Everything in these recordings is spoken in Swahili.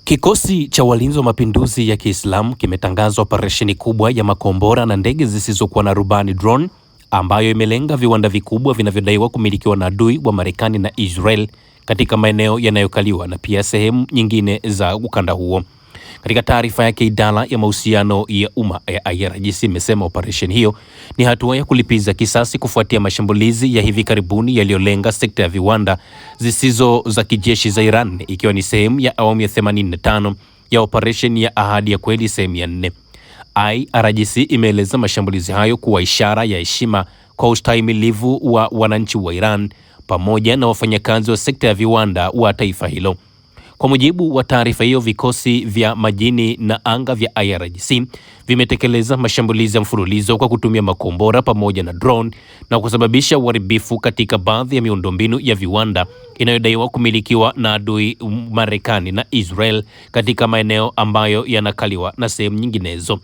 Kikosi cha walinzi wa mapinduzi ya Kiislamu kimetangaza operesheni kubwa ya makombora na ndege zisizokuwa na rubani drone, ambayo imelenga viwanda vikubwa vinavyodaiwa kumilikiwa na adui wa Marekani na Israel katika maeneo yanayokaliwa na pia sehemu nyingine za ukanda huo. Katika taarifa yake, idara ya mahusiano ya umma ya IRGC imesema operesheni hiyo ni hatua ya kulipiza kisasi kufuatia mashambulizi ya hivi karibuni yaliyolenga sekta ya viwanda zisizo za kijeshi za Iran, ikiwa ni sehemu ya awamu ya 85 ya operesheni ya Ahadi ya Kweli sehemu ya 4. IRGC imeeleza mashambulizi hayo kuwa ishara ya heshima kwa ustahimilivu wa wananchi wa Iran pamoja na wafanyakazi wa sekta ya viwanda wa taifa hilo. Kwa mujibu wa taarifa hiyo, vikosi vya majini na anga vya IRGC vimetekeleza mashambulizi ya mfululizo kwa kutumia makombora pamoja na drone na kusababisha uharibifu katika baadhi ya miundombinu ya viwanda inayodaiwa kumilikiwa na adui Marekani na Israel katika maeneo ambayo yanakaliwa na sehemu nyinginezo.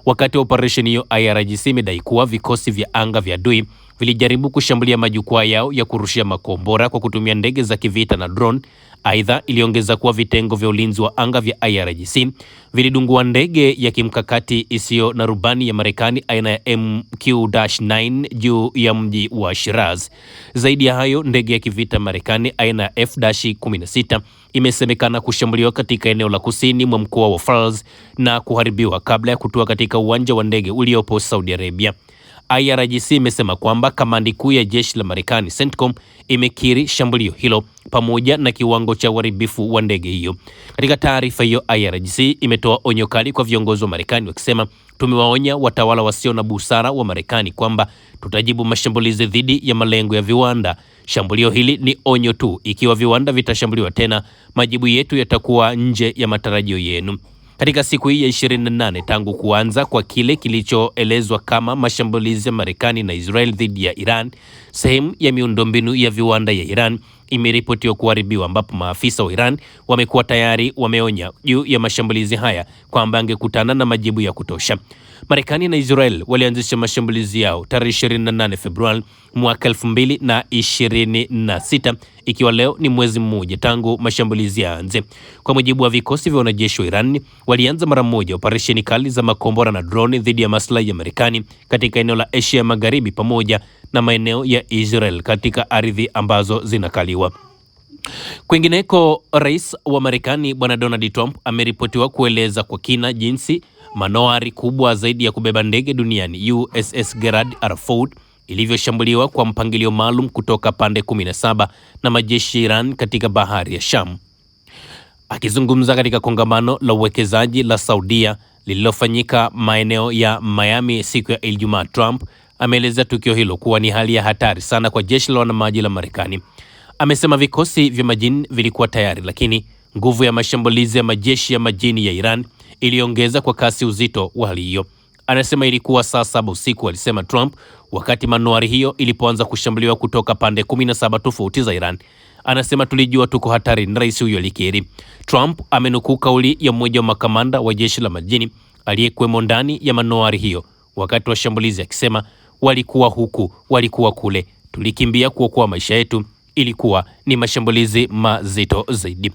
Wakati wa operesheni hiyo, IRGC imedai kuwa vikosi vya anga vya adui vilijaribu kushambulia majukwaa yao ya kurushia makombora kwa kutumia ndege za kivita na drone. Aidha, iliongeza kuwa vitengo vya ulinzi wa anga vya IRGC vilidungua ndege ya kimkakati isiyo na rubani ya Marekani aina ya MQ-9 juu ya mji wa Shiraz. Zaidi ya hayo, ndege ya kivita Marekani aina ya F-16 imesemekana kushambuliwa katika eneo la kusini mwa mkoa wa Fars na kuharibiwa kabla ya kutua katika uwanja wa ndege uliopo Saudi Arabia. IRGC imesema kwamba kamandi kuu ya jeshi la Marekani CENTCOM imekiri shambulio hilo pamoja na kiwango cha uharibifu wa ndege hiyo. Katika taarifa hiyo, IRGC imetoa onyo kali kwa viongozi wa Marekani wakisema, tumewaonya watawala wasio na busara wa Marekani kwamba tutajibu mashambulizi dhidi ya malengo ya viwanda. Shambulio hili ni onyo tu. Ikiwa viwanda vitashambuliwa tena, majibu yetu yatakuwa nje ya matarajio yenu. Katika siku hii ya 28 tangu kuanza kwa kile kilichoelezwa kama mashambulizi ya Marekani na Israel dhidi ya Iran, sehemu ya miundombinu ya viwanda ya Iran imeripotiwa kuharibiwa, ambapo maafisa wa Iran wamekuwa tayari wameonya juu ya mashambulizi haya kwamba angekutana na majibu ya kutosha. Marekani na Israel walianzisha mashambulizi yao tarehe 28 Februari mwaka 2026, ikiwa leo ni mwezi mmoja tangu mashambulizi yaanze. Kwa mujibu wa vikosi vya wanajeshi wa Iran, walianza mara moja operesheni kali za makombora na drone dhidi ya maslahi ya Marekani katika eneo la Asia Magharibi pamoja na maeneo ya Israel katika ardhi ambazo zinakaliwa. Kwingineko, rais wa Marekani Bwana Donald Trump ameripotiwa kueleza kwa kina jinsi manowari kubwa zaidi ya kubeba ndege duniani USS Gerald R. Ford ilivyoshambuliwa kwa mpangilio maalum kutoka pande 17 na majeshi ya Iran katika bahari ya Sham. Akizungumza katika kongamano la uwekezaji la Saudia lililofanyika maeneo ya Miami siku ya Ijumaa, Trump ameeleza tukio hilo kuwa ni hali ya hatari sana kwa jeshi la wanamaji la Marekani. Amesema vikosi vya majini vilikuwa tayari, lakini nguvu ya mashambulizi ya majeshi ya majini ya Iran iliongeza kwa kasi uzito wa hali hiyo. Anasema ilikuwa saa 7 usiku, alisema Trump, wakati manowari hiyo ilipoanza kushambuliwa kutoka pande 17 tofauti za Iran. Anasema tulijua tuko hatari, na rais huyo alikiri. Trump amenukuu kauli ya mmoja wa makamanda wa jeshi la majini aliyekuwemo ndani ya manowari hiyo wakati wa shambulizi akisema, walikuwa huku, walikuwa kule, tulikimbia kuokoa maisha yetu, ilikuwa ni mashambulizi mazito zaidi.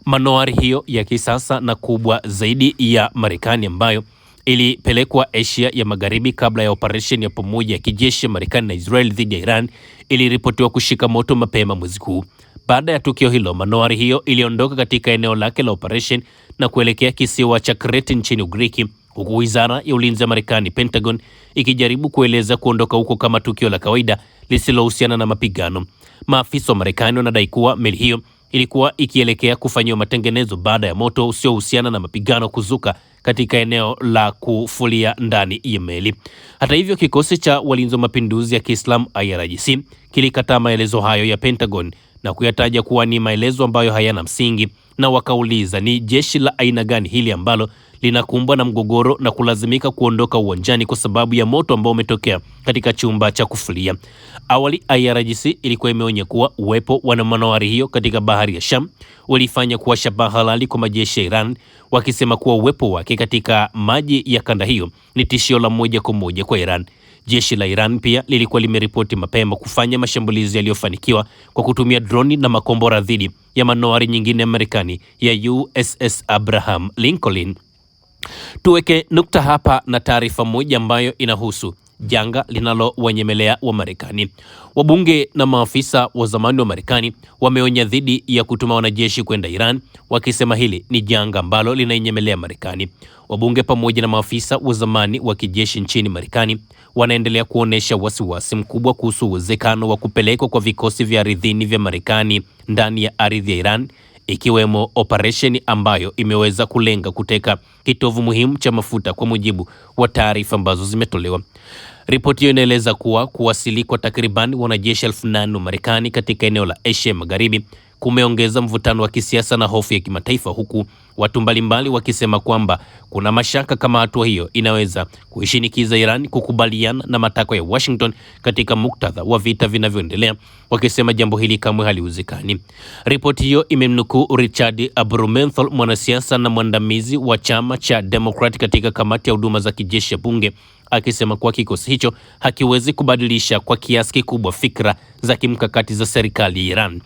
Manowari hiyo ya kisasa na kubwa zaidi ya Marekani ambayo ilipelekwa Asia ya Magharibi kabla ya operesheni ya pamoja ya kijeshi ya Marekani na Israel dhidi ya Iran iliripotiwa kushika moto mapema mwezi huu. Baada ya tukio hilo, manowari hiyo iliondoka katika eneo lake la operation na kuelekea kisiwa cha Crete nchini Ugiriki, huku wizara ya ulinzi ya Marekani Pentagon ikijaribu kueleza kuondoka huko kama tukio la kawaida lisilohusiana na mapigano. Maafisa wa Marekani wanadai kuwa meli hiyo ilikuwa ikielekea kufanyiwa matengenezo baada ya moto usiohusiana na mapigano kuzuka katika eneo la kufulia ndani ya meli. Hata hivyo, kikosi cha walinzi wa mapinduzi ya Kiislamu IRGC kilikataa maelezo hayo ya Pentagon na kuyataja kuwa ni maelezo ambayo hayana msingi, na wakauliza ni jeshi la aina gani hili ambalo linakumbwa na mgogoro na kulazimika kuondoka uwanjani kwa sababu ya moto ambao umetokea katika chumba cha kufulia. Awali IRGC ilikuwa imeonya kuwa uwepo wa manowari hiyo katika bahari ya Sham ulifanya kuwa shabaha halali kwa majeshi ya Iran, wakisema kuwa uwepo wake katika maji ya kanda hiyo ni tishio la moja kwa moja kwa Iran. Jeshi la Iran pia lilikuwa limeripoti mapema kufanya mashambulizi yaliyofanikiwa kwa kutumia droni na makombora dhidi ya manowari nyingine ya Marekani ya USS Abraham Lincoln. Tuweke nukta hapa na taarifa moja ambayo inahusu janga linalowanyemelea wa Marekani. Wabunge na maafisa wa zamani wa Marekani wameonya dhidi ya kutuma wanajeshi kwenda Iran, wakisema hili ni janga ambalo linainyemelea Marekani. Wabunge pamoja na maafisa wa zamani wa kijeshi nchini Marekani wanaendelea kuonesha wasiwasi mkubwa kuhusu uwezekano wa kupelekwa kwa vikosi vya ardhini vya Marekani ndani ya ardhi ya Iran, ikiwemo operesheni ambayo imeweza kulenga kuteka kitovu muhimu cha mafuta, kwa mujibu wa taarifa ambazo zimetolewa. Ripoti hiyo inaeleza kuwa kuwasili kwa takriban wanajeshi 8,000 wa Marekani katika eneo la Asia Magharibi kumeongeza mvutano wa kisiasa na hofu ya kimataifa, huku watu mbalimbali wakisema kwamba kuna mashaka kama hatua hiyo inaweza kuishinikiza Iran kukubaliana na matakwa ya Washington katika muktadha wa vita vinavyoendelea, wakisema jambo hili kamwe haliwezekani. Ripoti hiyo imemnukuu Richard Blumenthal, mwanasiasa na mwandamizi wa chama cha Democrat katika kamati ya huduma za kijeshi ya bunge, akisema kuwa kikosi hicho hakiwezi kubadilisha kwa kiasi kikubwa fikra za kimkakati za serikali ya Iran.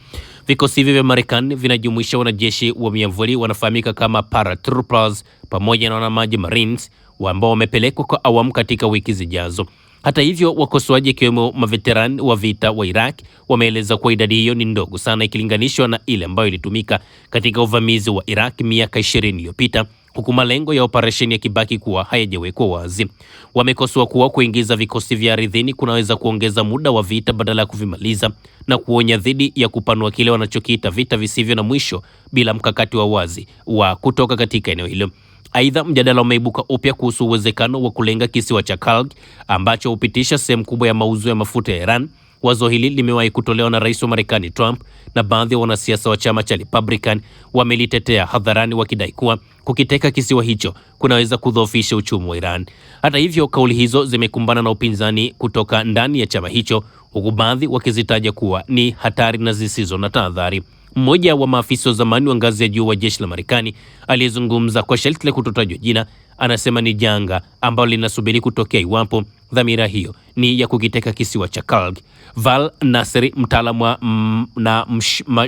Vikosi hivi vya Marekani vinajumuisha wanajeshi wa miavuli wanafahamika kama paratroopers pamoja na wanamaji Marines ambao wamepelekwa kwa awamu katika wiki zijazo. Hata hivyo, wakosoaji ikiwemo maveterani wa vita wa Iraq wameeleza kuwa idadi hiyo ni ndogo sana ikilinganishwa na ile ambayo ilitumika katika uvamizi wa Iraq miaka 20 iliyopita, huku malengo ya operesheni yakibaki kuwa hayajawekwa wazi. Wamekosoa kuwa kuingiza vikosi vya ardhini kunaweza kuongeza muda wa vita badala ya kuvimaliza, na kuonya dhidi ya kupanua kile wanachokiita vita visivyo na mwisho bila mkakati wa wazi wa kutoka katika eneo hilo. Aidha, mjadala umeibuka upya kuhusu uwezekano wa kulenga kisiwa cha Kurg ambacho hupitisha sehemu kubwa ya mauzo ya mafuta ya Iran. Wazo hili limewahi kutolewa na rais wa Marekani Trump, na baadhi ya wanasiasa wa chama cha Republican wamelitetea hadharani, wakidai kuwa kukiteka kisiwa hicho kunaweza kudhoofisha uchumi wa Iran. Hata hivyo, kauli hizo zimekumbana na upinzani kutoka ndani ya chama hicho, huku baadhi wakizitaja kuwa ni hatari na zisizo na tahadhari. Mmoja wa maafisa wa zamani wa ngazi ya juu wa jeshi la Marekani aliyezungumza kwa sharti la kutotajwa jina anasema ni janga ambalo linasubiri kutokea iwapo dhamira hiyo ni ya kukiteka kisiwa cha Kurg. Val Nasri, mtaalamu na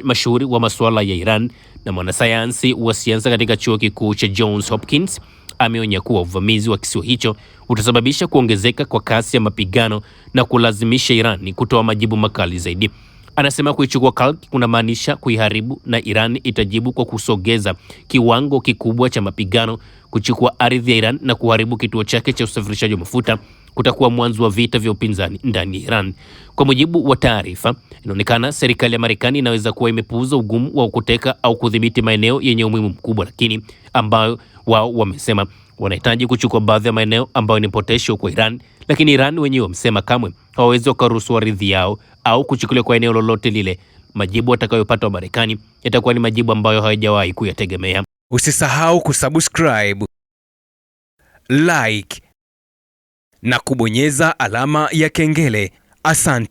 mashuhuri wa masuala ya Iran na mwanasayansi wa siasa katika chuo kikuu cha Johns Hopkins, ameonya kuwa uvamizi wa kisiwa hicho utasababisha kuongezeka kwa kasi ya mapigano na kulazimisha Iran kutoa majibu makali zaidi. Anasema kuichukua Kurg kunamaanisha kuiharibu, na Iran itajibu kwa kusogeza kiwango kikubwa cha mapigano, kuchukua ardhi ya Iran na kuharibu kituo chake cha usafirishaji wa mafuta. Kutakuwa mwanzo wa vita vya upinzani ndani ya Iran. Kwa mujibu wa taarifa, inaonekana serikali ya Marekani inaweza kuwa imepuuza ugumu wa kuteka au kudhibiti maeneo yenye umuhimu mkubwa, lakini ambayo wao wamesema wanahitaji kuchukua baadhi ya maeneo ambayo ni potential kwa Iran, lakini Iran wenyewe wamesema kamwe hawawezi wakaruhusu ardhi yao au kuchukuliwa kwa eneo lolote lile. Majibu watakayopata wa Marekani yatakuwa ni majibu ambayo hawajawahi kuyategemea. Usisahau kusubscribe, like na kubonyeza alama ya kengele. Asante.